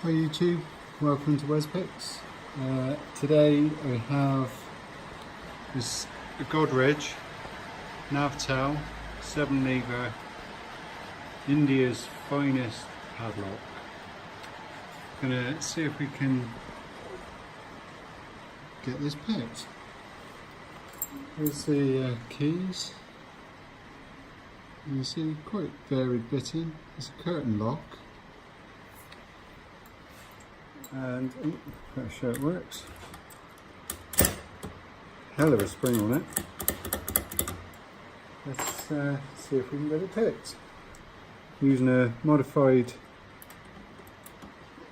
Hi YouTube, welcome to Wespix. Today we have this Godrej Navtel 7 lever India's finest padlock. Gonna see if we can get this picked. Here's the keys. You can see quite varied bitting. It's a curtain lock. And better show it works. Hell of a spring on it. Let's see if we can get it picked. Using a modified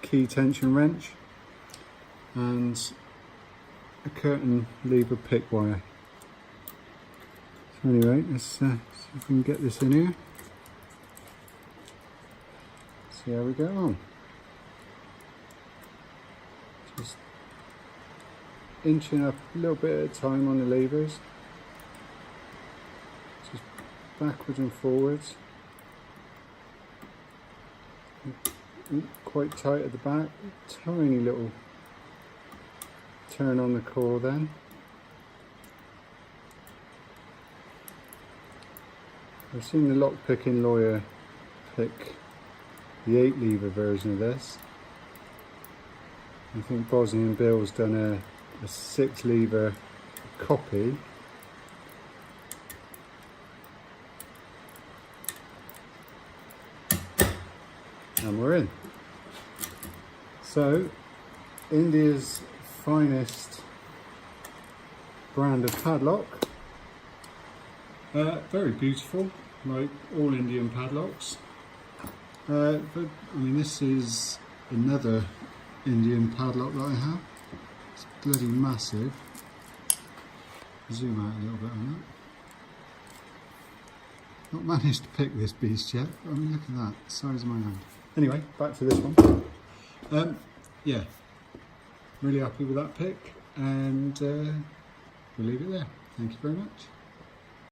key tension wrench and a curtain lever pick wire. So anyway, let's see if we can get this in here. See how we go on. Just inching up a little bit at a time on the levers, just backwards and forwards, quite tight at the back, tiny little turn on the core then. I've seen the lock picking lawyer pick the 8 lever version of this. I think Bosnian Bill's done a 6 lever copy. And we're in. So, India's finest brand of padlock. Very beautiful, like all Indian padlocks. But I mean, this is another Indian padlock that I have. It's bloody massive. Zoom out a little bit on that. Not managed to pick this beast yet. I mean, look at that, size of my hand. Anyway, back to this one. Yeah, really happy with that pick, and we'll leave it there. Thank you very much.